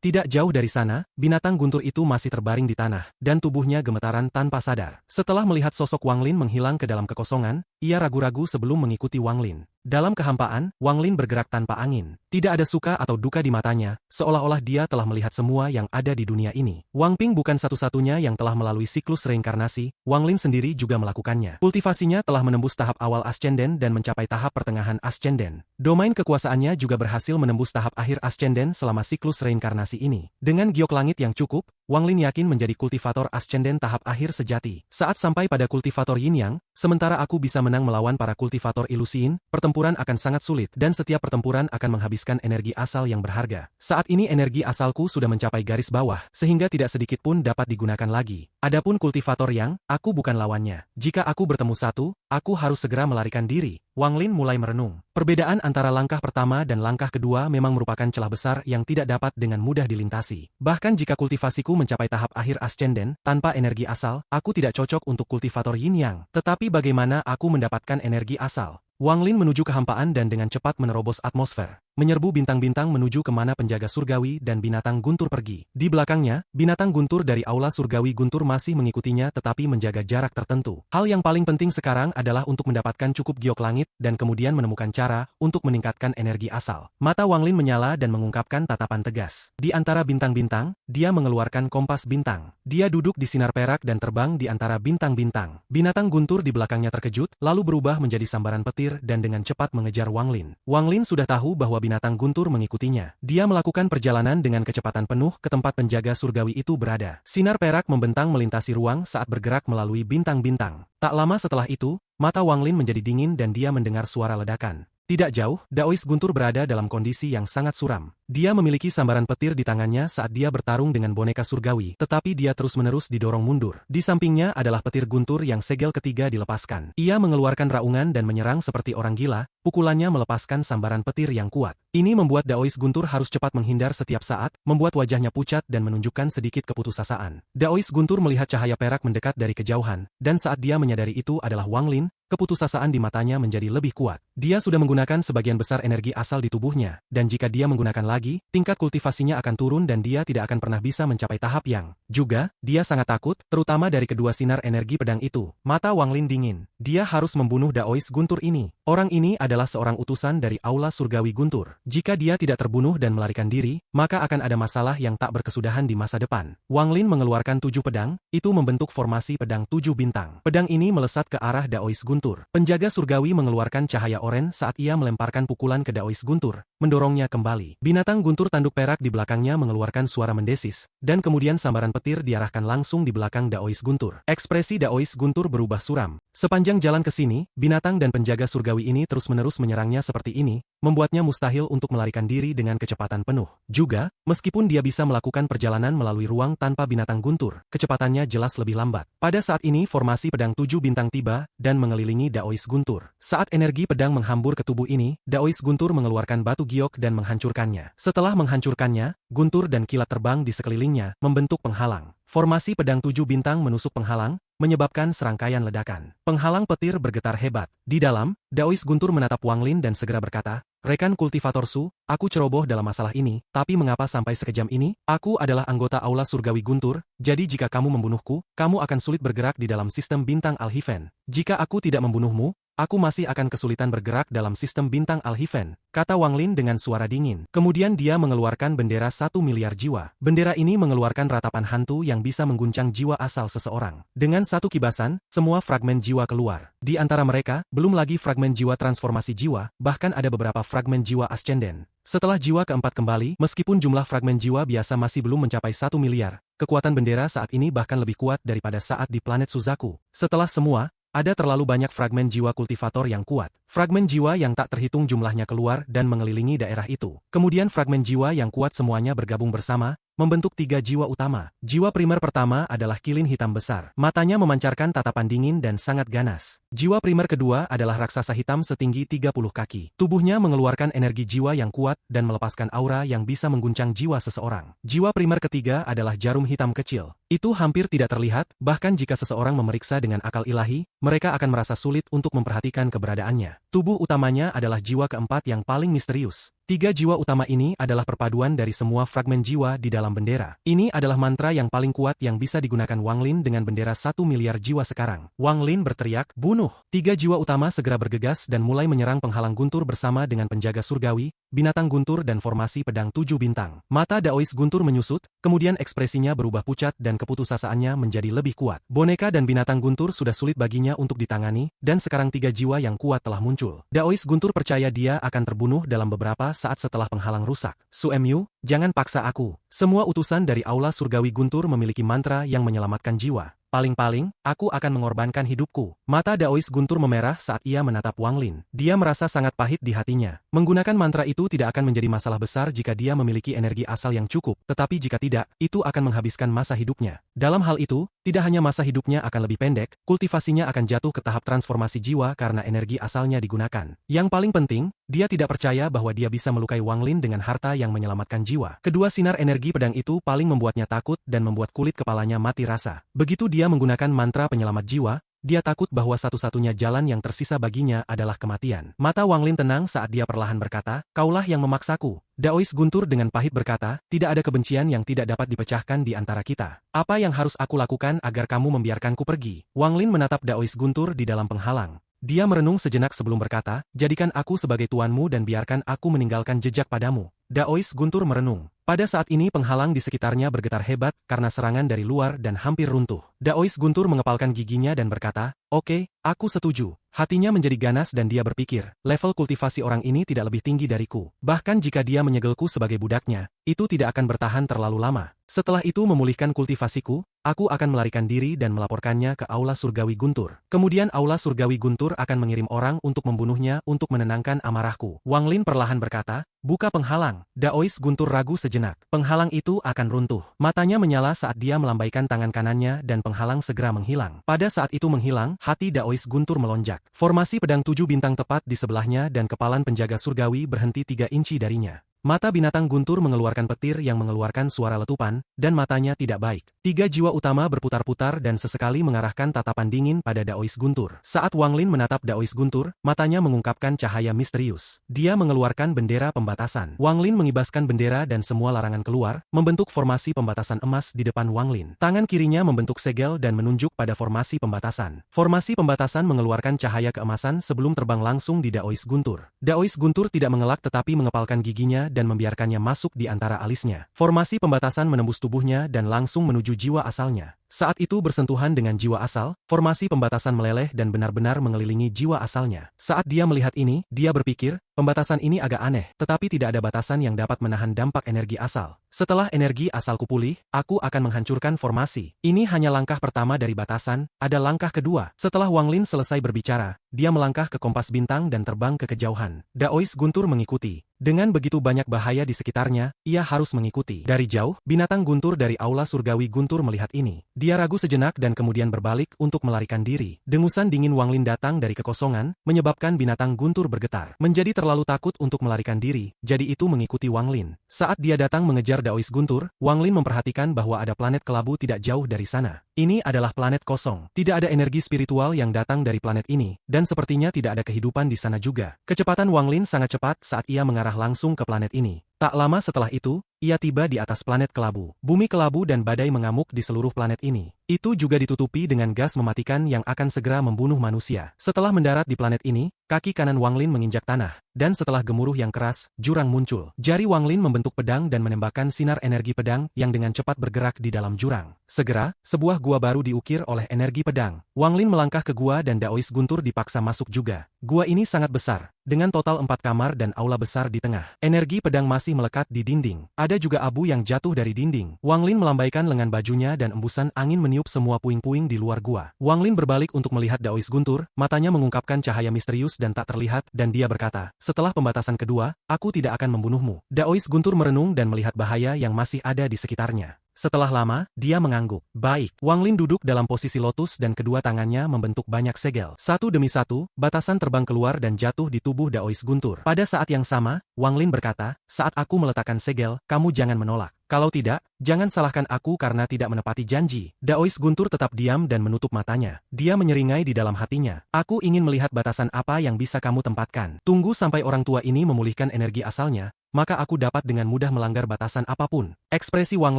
Tidak jauh dari sana, binatang guntur itu masih terbaring di tanah, dan tubuhnya gemetaran tanpa sadar. Setelah melihat sosok Wang Lin menghilang ke dalam kekosongan, ia ragu-ragu sebelum mengikuti Wang Lin. Dalam kehampaan, Wang Lin bergerak tanpa angin. Tidak ada suka atau duka di matanya, seolah-olah dia telah melihat semua yang ada di dunia ini. Wang Ping bukan satu-satunya yang telah melalui siklus reinkarnasi, Wang Lin sendiri juga melakukannya. Kultivasinya telah menembus tahap awal Ascenden dan mencapai tahap pertengahan Ascenden. Domain kekuasaannya juga berhasil menembus tahap akhir Ascenden selama siklus reinkarnasi ini. Dengan giok langit yang cukup, Wang Lin yakin menjadi kultivator Ascenden tahap akhir sejati. Saat sampai pada kultivator Yin Yang, sementara aku bisa menang melawan para kultivator ilusiin, pertempuran akan sangat sulit dan setiap pertempuran akan menghabiskan energi asal yang berharga. Saat ini energi asalku sudah mencapai garis bawah, sehingga tidak sedikit pun dapat digunakan lagi. Adapun kultivator Yang, aku bukan lawannya. Jika aku bertemu satu, aku harus segera melarikan diri. Wang Lin mulai merenung. Perbedaan antara langkah pertama dan langkah kedua memang merupakan celah besar yang tidak dapat dengan mudah dilintasi. Bahkan jika kultivasiku mencapai tahap akhir Ascenden, tanpa energi asal, aku tidak cocok untuk kultivator Yin Yang. Tetapi bagaimana aku mendapatkan energi asal? Wang Lin menuju kehampaan dan dengan cepat menerobos atmosfer, menyerbu bintang-bintang menuju kemana penjaga surgawi dan binatang guntur pergi. Di belakangnya, binatang guntur dari aula surgawi guntur masih mengikutinya tetapi menjaga jarak tertentu. Hal yang paling penting sekarang adalah untuk mendapatkan cukup giok langit dan kemudian menemukan cara untuk meningkatkan energi asal. Mata Wang Lin menyala dan mengungkapkan tatapan tegas. Di antara bintang-bintang, dia mengeluarkan kompas bintang. Dia duduk di sinar perak dan terbang di antara bintang-bintang. Binatang guntur di belakangnya terkejut, lalu berubah menjadi sambaran petir dan dengan cepat mengejar Wang Lin. Wang Lin sudah tahu bahwa binatang guntur mengikutinya. Dia melakukan perjalanan dengan kecepatan penuh ke tempat penjaga surgawi itu berada. Sinar perak membentang melintasi ruang saat bergerak melalui bintang-bintang. Tak lama setelah itu, mata Wang Lin menjadi dingin dan dia mendengar suara ledakan. Tidak jauh, Daois Guntur berada dalam kondisi yang sangat suram. Dia memiliki sambaran petir di tangannya saat dia bertarung dengan boneka surgawi, tetapi dia terus-menerus didorong mundur. Di sampingnya adalah petir guntur yang segel ketiga dilepaskan. Ia mengeluarkan raungan dan menyerang seperti orang gila, pukulannya melepaskan sambaran petir yang kuat. Ini membuat Daois Guntur harus cepat menghindar setiap saat, membuat wajahnya pucat dan menunjukkan sedikit keputusasaan. Daois Guntur melihat cahaya perak mendekat dari kejauhan, dan saat dia menyadari itu adalah Wang Lin, keputusasaan di matanya menjadi lebih kuat. Dia sudah menggunakan sebagian besar energi asal di tubuhnya, dan jika dia menggunakan lagi, tingkat kultivasinya akan turun dan dia tidak akan pernah bisa mencapai tahap yang. Juga, dia sangat takut, terutama dari kedua sinar energi pedang itu. Mata Wang Lin dingin. Dia harus membunuh Daois Guntur ini. Orang ini adalah seorang utusan dari aula surgawi Guntur. Jika dia tidak terbunuh dan melarikan diri, maka akan ada masalah yang tak berkesudahan di masa depan. Wang Lin mengeluarkan 7 pedang, itu membentuk formasi pedang 7 bintang. Pedang ini melesat ke arah Daois Guntur. Penjaga surgawi mengeluarkan cahaya oranye saat ia melemparkan pukulan ke Daois Guntur, mendorongnya kembali. Binatang guntur tanduk perak di belakangnya mengeluarkan suara mendesis, dan kemudian sambaran petir diarahkan langsung di belakang Daois Guntur. Ekspresi Daois Guntur berubah suram. Sepanjang jalan ke sini, binatang dan penjaga surgawi ini terus-menerus menyerangnya seperti ini, membuatnya mustahil untuk melarikan diri dengan kecepatan penuh. Juga, meskipun dia bisa melakukan perjalanan melalui ruang tanpa binatang guntur, kecepatannya jelas lebih lambat. Pada saat ini formasi pedang 7 bintang tiba, dan mengelilingi Daois Guntur. Saat energi pedang menghambur ke tubuh ini, Daois Guntur mengeluarkan batu giok dan menghancurkannya. Setelah menghancurkannya, guntur dan kilat terbang di sekelilingnya, membentuk penghalang. Formasi pedang 7 bintang menusuk penghalang, menyebabkan serangkaian ledakan. Penghalang petir bergetar hebat. Di dalam, Daois Guntur menatap Wang Lin dan segera berkata, "Rekan kultivator Su, aku ceroboh dalam masalah ini, tapi mengapa sampai sekejam ini? Aku adalah anggota aula surgawi Guntur, jadi jika kamu membunuhku, kamu akan sulit bergerak di dalam sistem bintang Al-Hiven. Jika aku tidak membunuhmu, aku masih akan kesulitan bergerak dalam sistem bintang Al-Hiven," kata Wang Lin dengan suara dingin. Kemudian dia mengeluarkan bendera 1 miliar jiwa. Bendera ini mengeluarkan ratapan hantu yang bisa mengguncang jiwa asal seseorang. Dengan satu kibasan, semua fragmen jiwa keluar. Di antara mereka, belum lagi fragmen jiwa transformasi jiwa, bahkan ada beberapa fragmen jiwa Ascenden. Setelah jiwa keempat kembali, meskipun jumlah fragmen jiwa biasa masih belum mencapai 1 miliar, kekuatan bendera saat ini bahkan lebih kuat daripada saat di planet Suzaku. Setelah semua, ada terlalu banyak fragmen jiwa kultivator yang kuat. Fragmen jiwa yang tak terhitung jumlahnya keluar dan mengelilingi daerah itu. Kemudian fragmen jiwa yang kuat semuanya bergabung bersama, membentuk 3 jiwa utama. Jiwa primer pertama adalah kilin hitam besar. Matanya memancarkan tatapan dingin dan sangat ganas. Jiwa primer kedua adalah raksasa hitam setinggi 30 kaki. Tubuhnya mengeluarkan energi jiwa yang kuat dan melepaskan aura yang bisa mengguncang jiwa seseorang. Jiwa primer ketiga adalah jarum hitam kecil. Itu hampir tidak terlihat, bahkan jika seseorang memeriksa dengan akal ilahi, mereka akan merasa sulit untuk memperhatikan keberadaannya. Tubuh utamanya adalah jiwa keempat yang paling misterius. Tiga jiwa utama ini adalah perpaduan dari semua fragmen jiwa di dalam bendera. Ini adalah mantra yang paling kuat yang bisa digunakan Wang Lin dengan bendera 1 miliar jiwa sekarang. Wang Lin berteriak, bunuh! Tiga jiwa utama segera bergegas dan mulai menyerang penghalang guntur bersama dengan penjaga surgawi, binatang guntur dan formasi pedang 7 bintang. Mata Daois guntur menyusut, kemudian ekspresinya berubah pucat dan keputusasaan menjadi lebih kuat. Boneka dan binatang guntur sudah sulit baginya untuk ditangani, dan sekarang tiga jiwa yang kuat telah muncul. Daois guntur percaya dia akan terbunuh dalam beberapa saat setelah penghalang rusak. Su Emyu, jangan paksa aku. Semua utusan dari aula surgawi guntur memiliki mantra yang menyelamatkan jiwa. Paling-paling, aku akan mengorbankan hidupku. Mata Daois guntur memerah saat ia menatap Wang Lin. Dia merasa sangat pahit di hatinya. Menggunakan mantra itu tidak akan menjadi masalah besar jika dia memiliki energi asal yang cukup, tetapi jika tidak, itu akan menghabiskan masa hidupnya. Dalam hal itu, tidak hanya masa hidupnya akan lebih pendek, kultivasinya akan jatuh ke tahap transformasi jiwa karena energi asalnya digunakan. Yang paling penting, dia tidak percaya bahwa dia bisa melukai Wang Lin dengan harta yang menyelamatkan jiwa. Kedua sinar energi pedang itu paling membuatnya takut dan membuat kulit kepalanya mati rasa. Begitu dia menggunakan mantra penyelamat jiwa, dia takut bahwa satu-satunya jalan yang tersisa baginya adalah kematian. Mata Wang Lin tenang saat dia perlahan berkata, kaulah yang memaksaku. Daois guntur dengan pahit berkata, tidak ada kebencian yang tidak dapat dipecahkan di antara kita. Apa yang harus aku lakukan agar kamu membiarkanku pergi? Wang Lin menatap Daois guntur di dalam penghalang. Dia merenung sejenak sebelum berkata, jadikan aku sebagai tuanmu dan biarkan aku meninggalkan jejak padamu. Daois guntur merenung. Pada saat ini penghalang di sekitarnya bergetar hebat karena serangan dari luar dan hampir runtuh. Daois guntur mengepalkan giginya dan berkata, oke, aku setuju. Hatinya menjadi ganas dan dia berpikir, level kultivasi orang ini tidak lebih tinggi dariku. Bahkan jika dia menyegelku sebagai budaknya, itu tidak akan bertahan terlalu lama. Setelah itu memulihkan kultivasiku, aku akan melarikan diri dan melaporkannya ke Aula Surgawi Guntur. Kemudian Aula Surgawi Guntur akan mengirim orang untuk membunuhnya untuk menenangkan amarahku. Wang Lin perlahan berkata, buka penghalang. Daois Guntur ragu sejenak. Penghalang itu akan runtuh. Matanya menyala saat dia melambaikan tangan kanannya dan penghalang segera menghilang. Pada saat itu menghilang, hati Daois Guntur melonjak. Formasi pedang 7 bintang tepat di sebelahnya dan kepalan penjaga surgawi berhenti 3 inci darinya. Mata binatang guntur mengeluarkan petir yang mengeluarkan suara letupan, dan matanya tidak baik. Tiga jiwa utama berputar-putar dan sesekali mengarahkan tatapan dingin pada Daois guntur. Saat Wang Lin menatap Daois guntur, matanya mengungkapkan cahaya misterius. Dia mengeluarkan bendera pembatasan. Wang Lin mengibaskan bendera dan semua larangan keluar, membentuk formasi pembatasan emas di depan Wang Lin. Tangan kirinya membentuk segel dan menunjuk pada formasi pembatasan. Formasi pembatasan mengeluarkan cahaya keemasan sebelum terbang langsung di Daois guntur. Daois guntur tidak mengelak tetapi mengepalkan giginya dan membiarkannya masuk di antara alisnya. Formasi pembatasan menembus tubuhnya dan langsung menuju jiwa asalnya. Saat itu bersentuhan dengan jiwa asal, formasi pembatasan meleleh dan benar-benar mengelilingi jiwa asalnya. Saat dia melihat ini, dia berpikir, pembatasan ini agak aneh, tetapi tidak ada batasan yang dapat menahan dampak energi asal. Setelah energi asalku pulih, aku akan menghancurkan formasi. Ini hanya langkah pertama dari batasan, ada langkah kedua. Setelah Wang Lin selesai berbicara, dia melangkah ke kompas bintang dan terbang ke kejauhan. Daois guntur mengikuti. Dengan begitu banyak bahaya di sekitarnya, ia harus mengikuti. Dari jauh, binatang guntur dari Aula Surgawi Guntur melihat ini. Dia ragu sejenak dan kemudian berbalik untuk melarikan diri. Dengusan dingin Wang Lin datang dari kekosongan, menyebabkan binatang guntur bergetar. Menjadi terlalu takut untuk melarikan diri, jadi itu mengikuti Wang Lin. Saat dia datang mengejar Daois Guntur, Wang Lin memperhatikan bahwa ada planet kelabu tidak jauh dari sana. Ini adalah planet kosong. Tidak ada energi spiritual yang datang dari planet ini, dan sepertinya tidak ada kehidupan di sana juga. Kecepatan Wang Lin sangat cepat saat ia mengarah langsung ke planet ini. Tak lama setelah itu, ia tiba di atas planet kelabu. Bumi kelabu dan badai mengamuk di seluruh planet ini. Itu juga ditutupi dengan gas mematikan yang akan segera membunuh manusia. Setelah mendarat di planet ini, kaki kanan Wang Lin menginjak tanah, dan setelah gemuruh yang keras, jurang muncul. Jari Wang Lin membentuk pedang dan menembakkan sinar energi pedang yang dengan cepat bergerak di dalam jurang. Segera, sebuah gua baru diukir oleh energi pedang. Wang Lin melangkah ke gua dan Daois Guntur dipaksa masuk juga. Gua ini sangat besar, dengan total 4 kamar dan aula besar di tengah. Energi pedang masih melekat di dinding. Ada juga abu yang jatuh dari dinding. Wang Lin melambaikan lengan bajunya dan embusan angin meniup semua puing-puing di luar gua. Wang Lin berbalik untuk melihat Daois Guntur, matanya mengungkapkan cahaya misterius dan tak terlihat, dan dia berkata, setelah pembatasan kedua, aku tidak akan membunuhmu. Daois Guntur merenung dan melihat bahaya yang masih ada di sekitarnya. Setelah lama, dia mengangguk. Baik, Wang Lin duduk dalam posisi lotus dan kedua tangannya membentuk banyak segel. Satu demi satu, batasan terbang keluar dan jatuh di tubuh Daois Guntur. Pada saat yang sama, Wang Lin berkata, saat aku meletakkan segel, kamu jangan menolak. Kalau tidak, jangan salahkan aku karena tidak menepati janji. Daois Guntur tetap diam dan menutup matanya. Dia menyeringai di dalam hatinya. Aku ingin melihat batasan apa yang bisa kamu tempatkan. Tunggu sampai orang tua ini memulihkan energi asalnya, maka aku dapat dengan mudah melanggar batasan apapun. Ekspresi Wang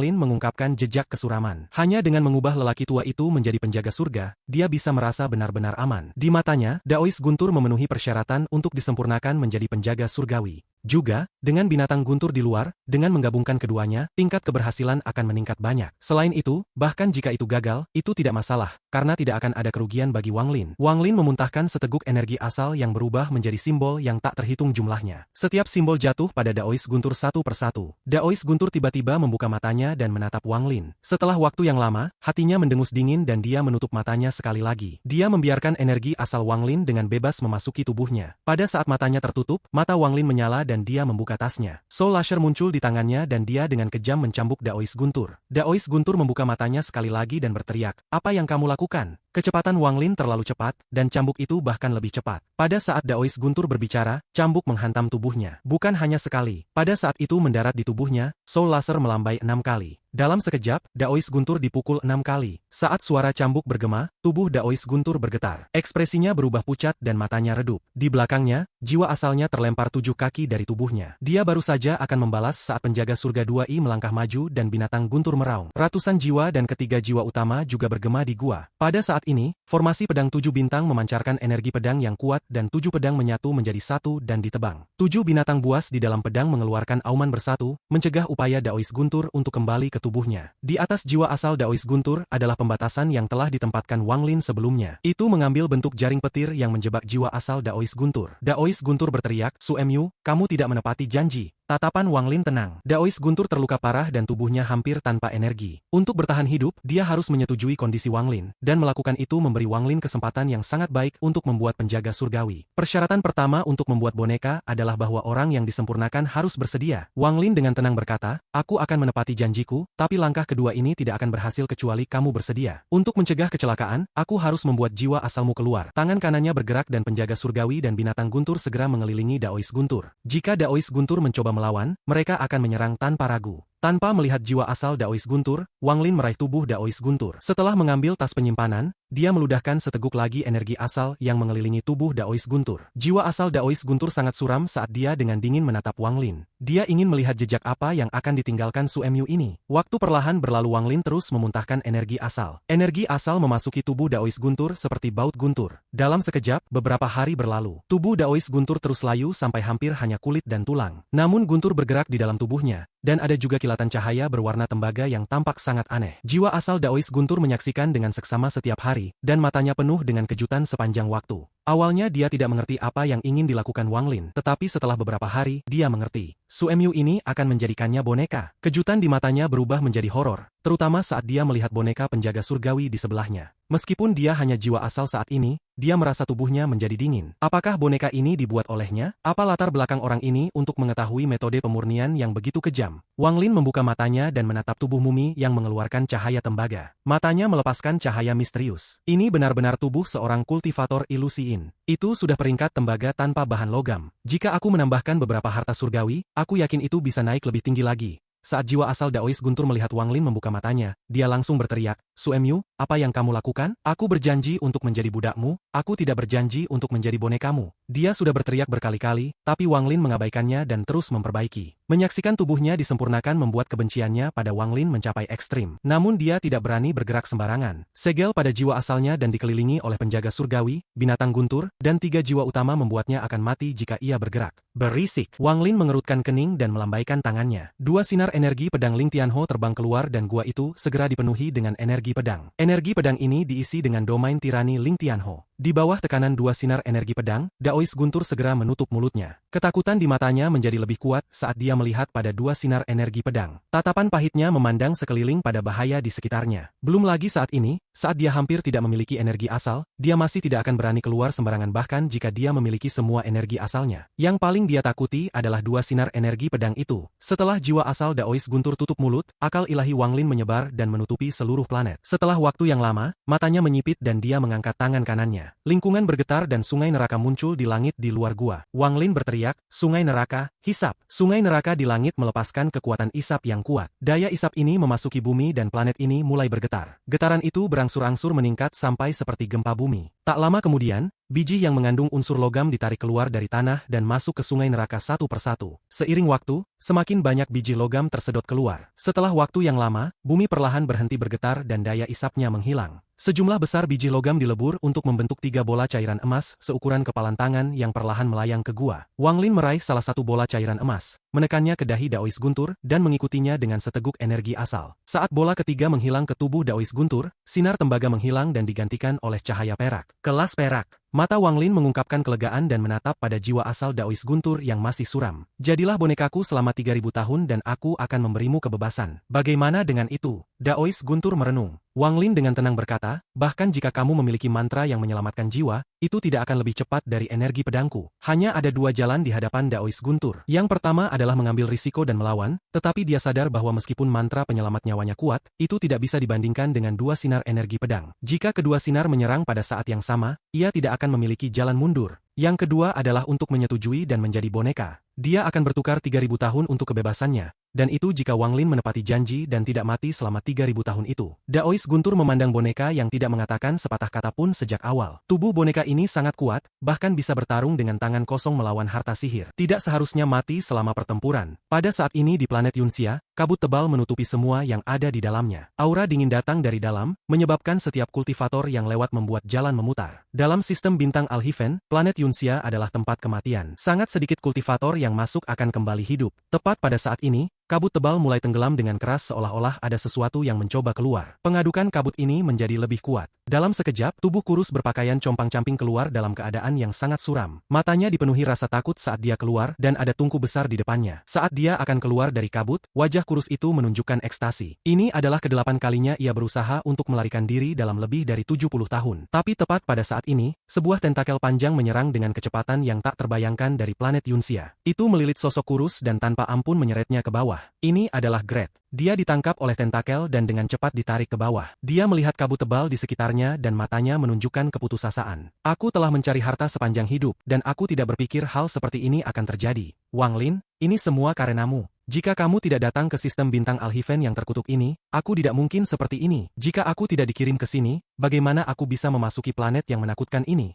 Lin mengungkapkan jejak kesuraman. Hanya dengan mengubah lelaki tua itu menjadi penjaga surga, dia bisa merasa benar-benar aman. Di matanya, Daois Guntur memenuhi persyaratan untuk disempurnakan menjadi penjaga surgawi. Juga, dengan binatang guntur di luar, dengan menggabungkan keduanya, tingkat keberhasilan akan meningkat banyak. Selain itu, bahkan jika itu gagal, itu tidak masalah, karena tidak akan ada kerugian bagi Wang Lin. Wang Lin memuntahkan seteguk energi asal yang berubah menjadi simbol yang tak terhitung jumlahnya. Setiap simbol jatuh pada Daois Guntur satu persatu. Daois Guntur tiba-tiba membuka matanya dan menatap Wang Lin. Setelah waktu yang lama, hatinya mendengus dingin dan dia menutup matanya sekali lagi. Dia membiarkan energi asal Wang Lin dengan bebas memasuki tubuhnya. Pada saat matanya tertutup, mata Wang Lin menyala dan dia membuka tasnya. Soul Lasher muncul di tangannya dan dia dengan kejam mencambuk Daois Guntur. Daois Guntur membuka matanya sekali lagi dan berteriak, "Apa yang kamu lakukan?" Kecepatan Wang Lin terlalu cepat, dan cambuk itu bahkan lebih cepat. Pada saat Daois Guntur berbicara, cambuk menghantam tubuhnya. Bukan hanya sekali. Pada saat itu mendarat di tubuhnya, Soul Laser melambai 6 kali. Dalam sekejap, Daois Guntur dipukul 6 kali. Saat suara cambuk bergema, tubuh Daois Guntur bergetar. Ekspresinya berubah pucat dan matanya redup. Di belakangnya, jiwa asalnya terlempar 7 kaki dari tubuhnya. Dia baru saja akan membalas saat penjaga surga 2i melangkah maju dan binatang guntur meraung. Ratusan jiwa dan ketiga jiwa utama juga bergema di gua. Pada saat ini, formasi pedang 7 bintang memancarkan energi pedang yang kuat dan 7 pedang menyatu menjadi satu dan ditebang. 7 binatang buas di dalam pedang mengeluarkan auman bersatu, mencegah upaya Daois Guntur untuk kembali ke tubuhnya. Di atas jiwa asal Daois Guntur adalah pembatasan yang telah ditempatkan Wang Lin sebelumnya. Itu mengambil bentuk jaring petir yang menjebak jiwa asal Daois Guntur. Daois Guntur berteriak, "Su Mu, kamu tidak menepati janji." Tatapan Wang Lin tenang. Daois Guntur terluka parah dan tubuhnya hampir tanpa energi. Untuk bertahan hidup, dia harus menyetujui kondisi Wang Lin, dan melakukan itu memberi Wang Lin kesempatan yang sangat baik untuk membuat penjaga surgawi. Persyaratan pertama untuk membuat boneka adalah bahwa orang yang disempurnakan harus bersedia. Wang Lin dengan tenang berkata, "Aku akan menepati janjiku, tapi langkah kedua ini tidak akan berhasil kecuali kamu bersedia. Untuk mencegah kecelakaan, aku harus membuat jiwa asalmu keluar." Tangan kanannya bergerak dan penjaga surgawi dan binatang guntur segera mengelilingi Daois Guntur. Jika Daois Guntur mencoba melawan, mereka akan menyerang tanpa ragu. Tanpa melihat jiwa asal Daois Guntur, Wang Lin meraih tubuh Daois Guntur. Setelah mengambil tas penyimpanan, dia meludahkan seteguk lagi energi asal yang mengelilingi tubuh Daois Guntur. Jiwa asal Daois Guntur sangat suram saat dia dengan dingin menatap Wang Lin. Dia ingin melihat jejak apa yang akan ditinggalkan Su Mu ini. Waktu perlahan berlalu, Wang Lin terus memuntahkan energi asal. Energi asal memasuki tubuh Daois Guntur seperti baut guntur. Dalam sekejap, beberapa hari berlalu. Tubuh Daois Guntur terus layu sampai hampir hanya kulit dan tulang. Namun guntur bergerak di dalam tubuhnya, dan ada juga kilatan cahaya berwarna tembaga yang tampak sangat aneh. Jiwa asal Daois Guntur menyaksikan dengan seksama setiap hari, dan matanya penuh dengan kejutan sepanjang waktu. Awalnya dia tidak mengerti apa yang ingin dilakukan Wang Lin, tetapi setelah beberapa hari, dia mengerti. Su Mu ini akan menjadikannya boneka. Kejutan di matanya berubah menjadi horor, terutama saat dia melihat boneka penjaga surgawi di sebelahnya. Meskipun dia hanya jiwa asal saat ini, dia merasa tubuhnya menjadi dingin. Apakah boneka ini dibuat olehnya? Apa latar belakang orang ini untuk mengetahui metode pemurnian yang begitu kejam? Wang Lin membuka matanya dan menatap tubuh mumi yang mengeluarkan cahaya tembaga. Matanya melepaskan cahaya misterius. Ini benar-benar tubuh seorang kultivator ilusi. Itu sudah peringkat tembaga tanpa bahan logam. Jika aku menambahkan beberapa harta surgawi, aku yakin itu bisa naik lebih tinggi lagi. Saat jiwa asal Daois Guntur melihat Wang Lin membuka matanya, dia langsung berteriak, "Su Mu, apa yang kamu lakukan? Aku berjanji untuk menjadi budakmu, aku tidak berjanji untuk menjadi bonekamu." Dia sudah berteriak berkali-kali, tapi Wang Lin mengabaikannya dan terus memperbaiki. Menyaksikan tubuhnya disempurnakan membuat kebenciannya pada Wang Lin mencapai ekstrim. Namun dia tidak berani bergerak sembarangan. Segel pada jiwa asalnya dan dikelilingi oleh penjaga surgawi, binatang guntur, dan 3 jiwa utama membuatnya akan mati jika ia bergerak. Berisik. Wang Lin mengerutkan kening dan melambaikan tangannya. 2 sinar energi pedang Ling Tianho terbang keluar dan gua itu segera dipenuhi dengan energi pedang. Energi pedang ini diisi dengan domain tirani Ling Tianho. Di bawah tekanan 2 sinar energi pedang, Daois Guntur segera menutup mulutnya. Ketakutan di matanya menjadi lebih kuat saat dia melihat pada 2 sinar energi pedang. Tatapan pahitnya memandang sekeliling pada bahaya di sekitarnya. Belum lagi saat ini, saat dia hampir tidak memiliki energi asal, dia masih tidak akan berani keluar sembarangan bahkan jika dia memiliki semua energi asalnya. Yang paling dia takuti adalah 2 sinar energi pedang itu. Setelah jiwa asal Daois Guntur tutup mulut, akal ilahi Wang Lin menyebar dan menutupi seluruh planet. Setelah waktu yang lama, matanya menyipit dan dia mengangkat tangan kanannya. Lingkungan bergetar dan sungai neraka muncul di langit di luar gua. Wang Lin berteriak, berteriak, "Sungai neraka, hisap!" Sungai neraka di langit melepaskan kekuatan isap yang kuat. Daya isap ini memasuki bumi dan planet ini mulai bergetar. Getaran itu berangsur-angsur meningkat sampai seperti gempa bumi. Tak lama kemudian, biji yang mengandung unsur logam ditarik keluar dari tanah dan masuk ke sungai neraka satu persatu. Seiring waktu, semakin banyak biji logam tersedot keluar. Setelah waktu yang lama, bumi perlahan berhenti bergetar dan daya isapnya menghilang. Sejumlah besar biji logam dilebur untuk membentuk 3 bola cairan emas seukuran kepalan tangan yang perlahan melayang ke gua. Wang Lin meraih salah satu bola cairan emas, menekannya ke dahi Daois Guntur, dan mengikutinya dengan seteguk energi asal. Saat bola ketiga menghilang ke tubuh Daois Guntur, sinar tembaga menghilang dan digantikan oleh cahaya perak. Kelas perak. Mata Wang Lin mengungkapkan kelegaan dan menatap pada jiwa asal Daois Guntur yang masih suram. Jadilah bonekaku selama 3000 tahun dan aku akan memberimu kebebasan. Bagaimana dengan itu? Daois Guntur merenung. Wang Lin dengan tenang berkata, bahkan jika kamu memiliki mantra yang menyelamatkan jiwa, itu tidak akan lebih cepat dari energi pedangku. Hanya ada 2 jalan di hadapan Daois Guntur. Yang pertama adalah mengambil risiko dan melawan, tetapi dia sadar bahwa meskipun mantra penyelamat nyawanya kuat, itu tidak bisa dibandingkan dengan 2 sinar energi pedang. Jika kedua sinar menyerang pada saat yang sama, ia tidak akan memiliki jalan mundur. Yang kedua adalah untuk menyetujui dan menjadi boneka. Dia akan bertukar 3000 tahun untuk kebebasannya. Dan itu jika Wang Lin menepati janji dan tidak mati selama 3000 tahun itu. Daois Guntur memandang boneka yang tidak mengatakan sepatah kata pun sejak awal. Tubuh boneka ini sangat kuat, bahkan bisa bertarung dengan tangan kosong melawan harta sihir. Tidak seharusnya mati selama pertempuran. Pada saat ini di planet Yunxia, kabut tebal menutupi semua yang ada di dalamnya. Aura dingin datang dari dalam, menyebabkan setiap kultivator yang lewat membuat jalan memutar. Dalam sistem bintang Alhiven, planet Yunxia adalah tempat kematian. Sangat sedikit kultivator yang masuk akan kembali hidup. Tepat pada saat ini, kabut tebal mulai tenggelam dengan keras seolah-olah ada sesuatu yang mencoba keluar. Pengadukan kabut ini menjadi lebih kuat. Dalam sekejap, tubuh kurus berpakaian compang-camping keluar dalam keadaan yang sangat suram. Matanya dipenuhi rasa takut saat dia keluar dan ada tungku besar di depannya. Saat dia akan keluar dari kabut, wajah kurus itu menunjukkan ekstasi. Ini adalah ke-8 kalinya ia berusaha untuk melarikan diri dalam lebih dari 70 tahun. Tapi tepat pada saat ini, sebuah tentakel panjang menyerang dengan kecepatan yang tak terbayangkan dari planet Yunxia. Itu melilit sosok kurus dan tanpa ampun menyeretnya ke bawah. Ini adalah Gret. Dia ditangkap oleh tentakel dan dengan cepat ditarik ke bawah. Dia melihat kabut tebal di sekitarnya dan matanya menunjukkan keputusasaan. Aku telah mencari harta sepanjang hidup, dan aku tidak berpikir hal seperti ini akan terjadi. Wang Lin, ini semua karenamu. Jika kamu tidak datang ke sistem bintang Alhiven yang terkutuk ini, aku tidak mungkin seperti ini. Jika aku tidak dikirim ke sini, bagaimana aku bisa memasuki planet yang menakutkan ini?